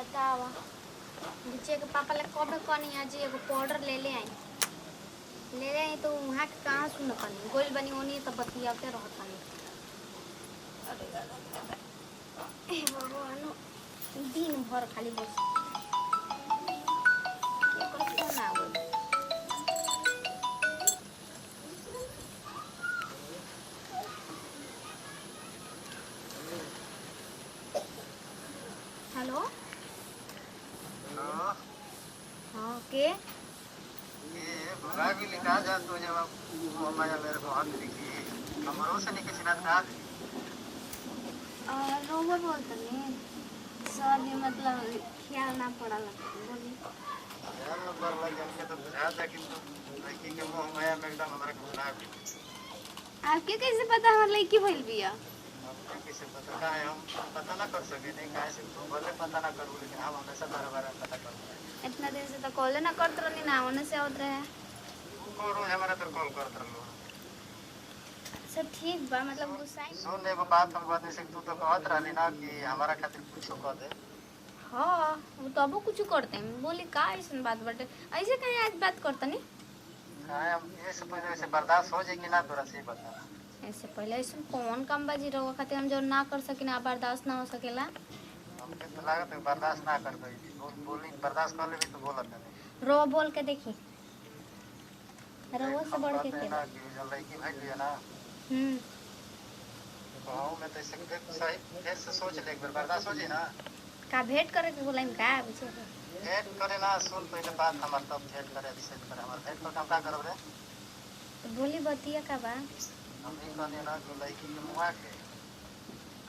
बतावा नीचे के पापा ले कब कनी आज एगो पाउडर ले आई तो वहाँ के कहाँ सुन कनी गोल बनी ओनी तो बतियाते रहत कनी। अरे भगवान दिन भर खाली बस एकर फोन आ गइल। हेलो हाँ के भगा के लिखा जा तो जब माया मेरे को हाथ लिखी हमरो से नहीं किसी ना था रोवर बोलते नहीं सर ये मतलब ख्याल ना पड़ा बोली यार नंबर लग जाने तो बुझा था कि लड़की के मुंह माया में एकदम हमारे को बुला आपके कैसे पता हमार लड़की भइल बिया? हमको किसे पता का है हम पता ना कर सके नहीं काहे से तुम भले पता ना करू लेकिन हम हमेशा बार-बार पता करते इतना दिन से तो कॉल ना करत रहनी ना होने से आवत रहे को रोज हमारा तो कॉल करत रहलो सब ठीक बा मतलब गुस्सा सुन एगो बात हम बात से तू तो कहत रहली ना कि हमारा खातिर कुछ कर दे हाँ वो तबो कुछ करते हैं बोली का ऐसन बात बटे ऐसे कहीं आज बात करता नहीं हां हम ये सब पहले से बर्दाश्त हो जाए कि ना तोरा से बता ऐसे पहले ऐसा कौन काम बाजी रहो खातिर हम जो ना कर सकी ना बर्दाश्त ना हो सकेला हमके तो लागत है बर्दाश्त ना कर पाई बोली बर्दाश्त कर लेबी तो बोलत नहीं रो बोल के देखी रो से बढ़ के ना कि जब लड़की भाई लिया ना कहूं मैं तो इसके सही फिर से सोच ले एक बार बर्दाश्त हो जाए ना का भेंट करे के बोला का पूछे भेंट करे ना सुन पहले बात हमार तब भेंट करे डिसाइड करे हमार भेंट पर हम का करब रे तो बोली बतिया का बा हम ही कहने ना कि लड़की के मुआ के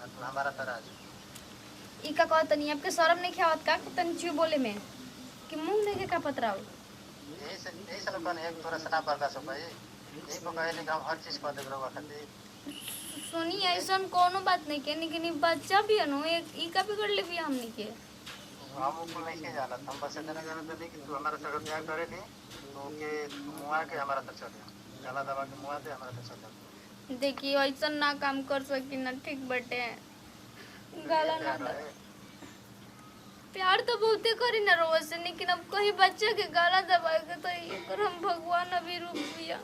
तो हमारा तराज ई का कहत नहीं आपके शर्म नहीं खावत का तन चू बोले में कि मुंह नहीं के का पतराओ यही से अपन एक तोरा से ना बर्दाश्त हो पाई यही को कहे नहीं कि हम हर चीज कर देब रवा खातिर सुनी ऐसन कोनो बात नहीं के लेकिन बच्चा भी है नो एक ई का बिगड़ ले भी हमनी के हम को नहीं के जानत हम बस इतना जानत नहीं कि तू हमारे साथ प्यार करे नी तो के मुआ के हमारा तो चल गला दबा के मुआ दे हमारा तो चल देखिए ऐसन ना काम कर सकी ना ठीक बटे गाला ना प्यार तो बहुते करी ना रोज से लेकिन अब कहीं बच्चे के गाला दबाए के तो एकर हम भगवान अभी रूप दिया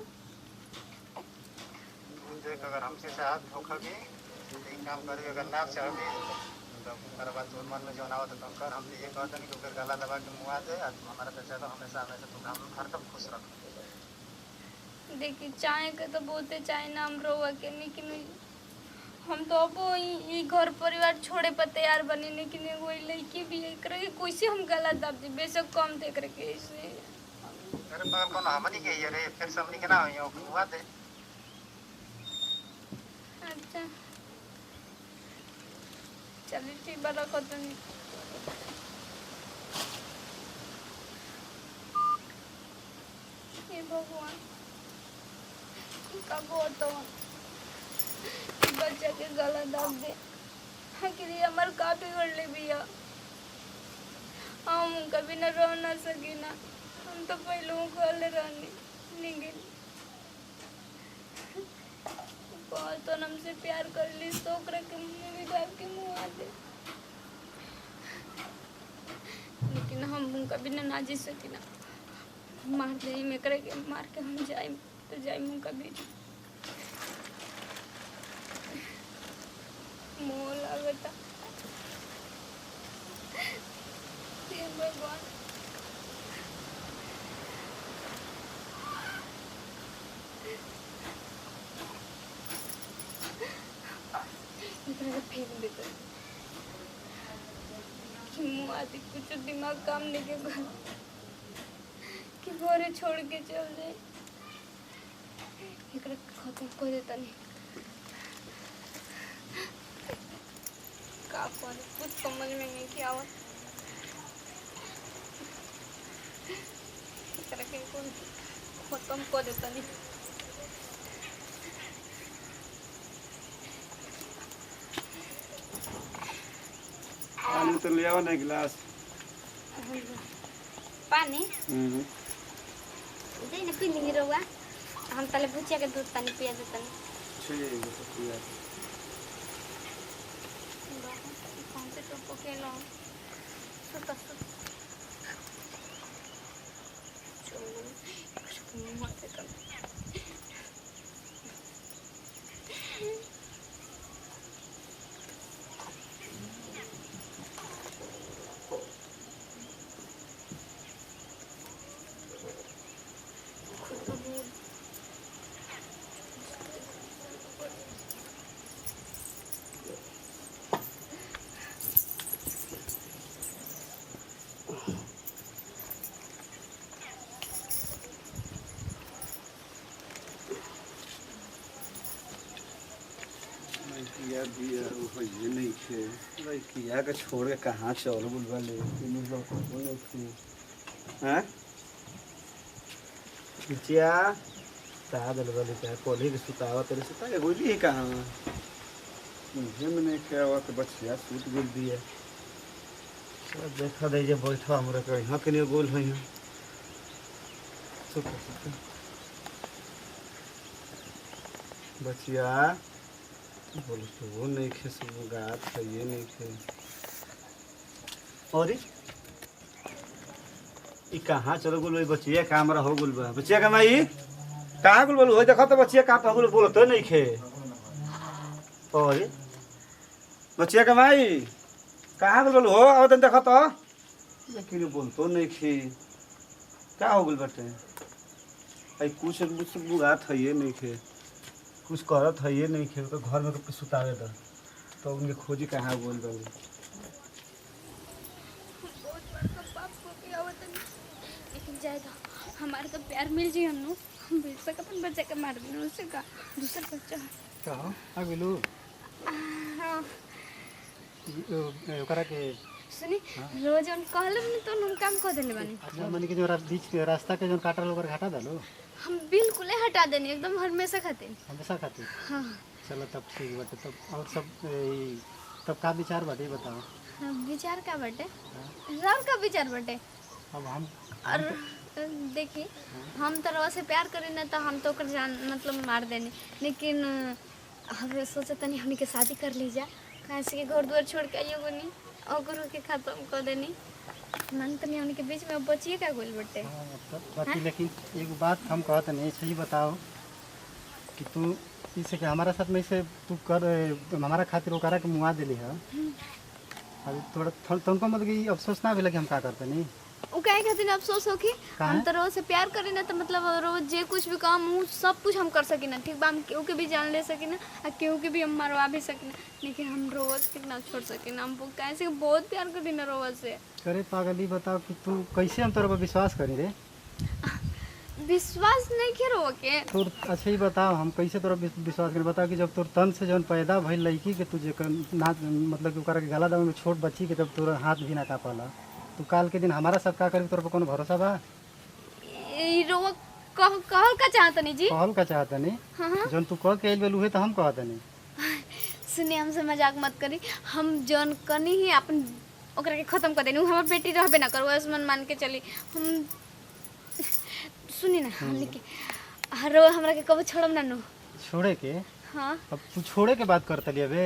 देख अगर हमसे साथ धोखा के एक काम करे अगर ना चाहे तो कर बात और मन में जो ना हो तो कर हम ये कहते हैं कि ओकर गला दबा के मुआ दे हमारा तो चलो हमेशा हमेशा तो हम हरदम खुश रख देखिए चाहे के तो बहुते चाहे ना हम रोवा के लेकिन हम तो अब ई घर परिवार छोड़े पर तैयार बनी लेकिन एगो लड़की भी है करे कैसे हम गला दब दी बेशक कम देख रहे के ऐसे अरे बाल को हमनी के ये रे फिर से हमनी के ना हो हुआ दे अच्छा चलिए ठीक बा रखो तुम हे भगवान कब हो तो बच्चा के गला दाब दे आखिर हमार का बिगड़ ले बिया हम कभी न रह ना सकी ना हम तो पहले गले रहनी लेकिन बहुत तो हमसे प्यार कर ली तो ओकरा के मुंह भी गाल के मुंह आ दे लेकिन हम कभी ना जी सकी ना मार दे में करे के मार के हम जाए तो जाए मुंह कभी मोह लागता हे भगवान फेंक देते कि मुँह आदि कुछ दिमाग काम नहीं के घर कि घरे छोड़ के चल जाए एकरा खत्म कर देता नहीं का करे कुछ समझ में नहीं कि आवत एकरा के खत्म कर देता नहीं पानी तो ले आओ ना गिलास पानी दे ना पी ली रहुआ हम तले भुजिया के दूध पानी पिया देता नहीं ठीक है तो पिया कौन से टोपो के लो सब सुता लड़किया बिया वो ये नहीं खे लड़किया के छोड़ के कहाँ चल बुलवा ले तीनों लोग बोले थे हैं बिटिया ता दलवा ले क्या कोले के सुतावा तेरे सुता के गोली है कहाँ मुझे मैंने क्या हुआ कि बच्चिया सूट गोल दिया सब देखा दे जे बैठा हमरा के यहाँ के लिए गोल है यहाँ सुता सुता बच्चिया बोल तो वो नहीं खे सब गात है ये नहीं खे और ई कहाँ चलो गुल बच्चिया का हमरा हो गुल बा बच्चिया का माई कहाँ गुल बोल हो देखो तो बच्चिया कहाँ पे गुल बोल तो नहीं खे और बच्चिया का माई कहाँ गुल बोल हो आओ तन देखो तो लेकिन बोल तो नहीं खे क्या हो गुल बटे आई कुछ मुझसे बुगात है ये नहीं खे कुछ करत है ये नहीं खे तो घर में तो सुतावे था तो उनके खोजी कहाँ बोल बनी बहुत बड़का पाप हो गया हो तनी लेकिन जाएगा हमारे तो प्यार मिल जी हम बेटा का अपन बच्चा के मार देना उससे का दूसरा बच्चा कहो आ गेलू हाँ ओकरा के सुनी रोज उन कहले नहीं तो उन काम कर देले बानी अच्छा माने कि जो बीच के रास्ता के जो काटल ओकर घाटा डालो हम बिल्कुल हटा देनी एकदम हमेशा खाते हमेशा खातिर हाँ चलो तब ठीक बाटे तब और सब तब का विचार बाटे बताओ हाँ, विचार का बटे राम का विचार बटे अब हम और देखिए हम तो रवा से प्यार करी ना तो हम तो ओकर जान मतलब मार देनी लेकिन हम सोचे तनी हमनी के शादी कर लीजा कहाँ से घर द्वार छोड़ के आइयो बनी और के खत्म कर देनी मन तनी हमनी के बीच में बचिए का गोल बटे बाकी लेकिन एक बात हम कहते नहीं सही बताओ कि तू इसे कि हमारा साथ में इसे तू कर हमारा खातिर ओकरा के मुआ दिली है अभी थोड़ा तुमको मतलब कि अफसोस ना भेल कि हम का करते नहीं उ काहे खातिर अफसोस हो कि काहे? हम तो रोज से प्यार करी ना तो मतलब रोज जे कुछ भी काम हूँ सब कुछ हम कर सकी ना ठीक बा हम केहू के भी जान ले सकी ना और केहू के भी हम मरवा भी सकी ना लेकिन हम रोज के ना छोड़ सकी ना हम काहे से बहुत प्यार करी ना रोज से करे पागली बताओ कि तू कैसे हम तोरा पर विश्वास करी रे विश्वास नहीं खेरो के तोर अच्छा ही बताओ हम कैसे तोरा विश्वास करें बताओ कि जब तोर तन से जौन पैदा भइल लड़की के तुझे ना मतलब कि ओकरा के गला दबे में छोट बच्ची के जब तोरा हाथ भी ना कापला तू काल के दिन हमारा सब का करी तोर पर कोनो भरोसा बा ई रोवा कहल का चाहत नहीं जी कहल का चाहत नहीं हाँ जौन तू कह के आइल बेलू है तो हम कहत नहीं सुनिए हमसे मजाक मत करी हम जौन कनी ही अपन ओकरा के खत्म कर देनी हमार बेटी रहबे ना करो आसमान मान के चली हम सुनी ना हमने के हरो हमरा के कब छोड़म ना नो छोड़े के हाँ अब तू छोड़े के बात करत लिया बे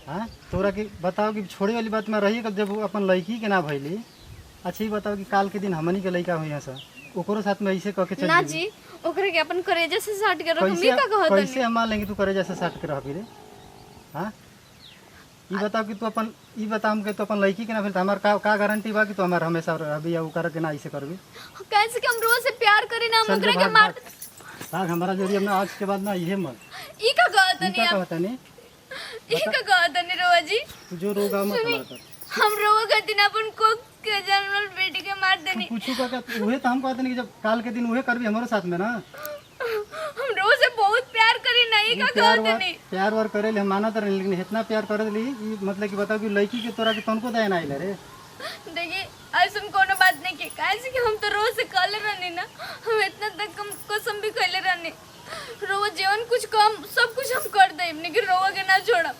हाँ तोरा के बताओ कि छोड़े वाली बात में रही कब जब वो अपन लड़की के ना भइली अच्छा ही बताओ कि काल के दिन हमनी के लड़का हुई सर ओकरो साथ में ऐसे कह के चल ना जी ओकरे के अपन करेजा से साट के रख मी का कहत कैसे हम मान लेंगे तू करे जैसे साट के रहबी रे हाँ ई बताओ कि तू अपन ई बता हमके तो अपन लड़की के ना फिर हमार का गारंटी बा कि तू हमार हमेशा रहबी या ओकरा के ना ऐसे करबी कैसे कि हम रोज से प्यार करी ना हम चल ओकरे जो के भाग मार भाग भाग हमारा जरिए हमने आज के बाद ना ये मत ई का कहत ई नहीं का आप कहता नहीं ई का कहत नहीं रोवा जी तू जो रोगा मत हमारा कर हम रोवा के दिन अपन को के जन्मल बेटी के मार देनी पूछू का उहे तो हम कहते नहीं कि जब काल के दिन उहे करबी हमारे साथ में ना हम रोज से बहुत प्यार करी नहीं का कहत नहीं प्यार वार करे हम मानत रहे लेकिन इतना प्यार करे ली ई मतलब कि बताओ कि लड़की के तोरा के तनको दया ना आइले रे देखिए ऐसा कोनो बात नहीं की कैसे कि हम तो रोज से कले रहनी ना हम इतना तक हम कसम भी खैले रहनी रोवा जीवन कुछ कम सब कुछ हम कर दे लेकिन रोवा के ना छोड़ा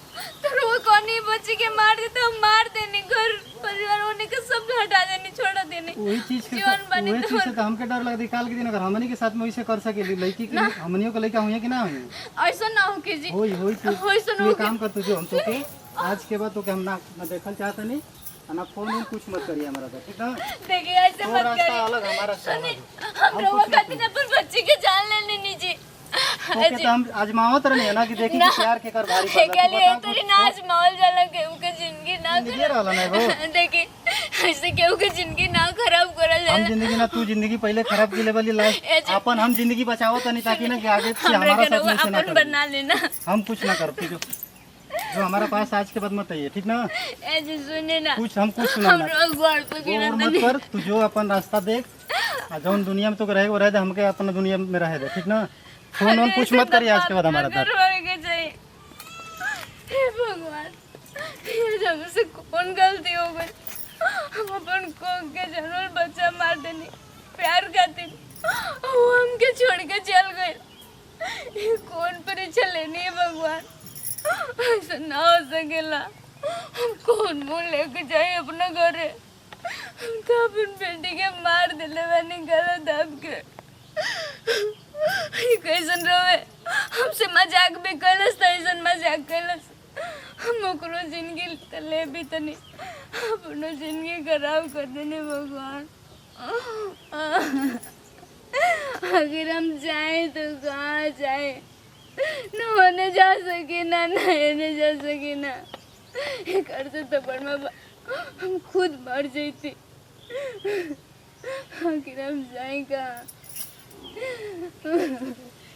तो रोवा कौन बच्चे के मार दे तो हम मार देनी घर परिवार होने के सब हटा देनी छोड़ा देनी वही चीज के जीवन बने वही चीज से तो हमके डर लगता काल के दिन अगर हमनी के साथ में वैसे कर सके लड़की के हमनियों के लड़का हुई कि ना हुई ऐसा ना हो के जी होई होई तू ऐसा ना तू हो ये काम कर तू जो हम तो के आज के बाद तो के हम ना देखल चाहता नहीं ना फोन वोन कुछ मत करिए हमारा साथ, ठीक ना? देखिए ऐसे तो मत रास्ता करिए। अलग, हमारा रास्ता सुनिए, अलग। हम हम रोवा कुछ ना खातिर अपन बच्चे के जान लेने नीचे ओके तो हम आजमावत रहनी है ना कि देखी कि प्यार के कर भारी पड़ला। के तू लिए बता तोरी नाच माहौल जाला केहू के जिंदगी ना जिंदगी रहला ना वो। देखिए ऐसे केहू के जिंदगी ना खराब करल हम जाला। जिंदगी ना तू जिंदगी पहले खराब की लेवल लाइफ अपन हम जिंदगी बचाओ तनी ताकि ना कि आगे से हमरे हमारा के साथ रउआ में से ना अपन कर। बना लेना। हम कुछ ना कर, ठीक है? जो हमारा पास आज के बाद मत आइए, ठीक ना? ऐसे सुने ना कुछ हम कुछ सुना हम ना रोज घर पे गिरा और मत कर। तू जो अपन रास्ता देख आ जौन दुनिया में तो रहे वो रह दे, हमके अपना दुनिया में रहे दे, ठीक ना? फोन वोन कुछ मत करिए आज के बाद हमारा साथ। करवाएंगे चाहिए। हे भगवान, ये जब से कौन गलती हो गई? हम अपन को के जनरल बच्चा मार देनी प्यार खातिर, वो हमके छोड़ के चल गए। ये कौन परीक्षा लेनी है भगवान? ऐसा ना हो सकेला। हम कौन मुंह लेके जाए अपना घरे? हम तो अपन बेटी के मार दिले मैंने गला दाब के। ये कैसन रहे? हमसे मजाक भी कैलस त ऐसन मजाक कैलस। हम ओकरो जिंदगी तले भी तनी अपनो जिंदगी खराब कर देने भगवान। अगर हम जाए तो कहाँ जाए? न होने जा सके ना नहने जा सके ना। ये कर से तो बड़ हम खुद मर जाती। आखिर हम जाए कहाँ?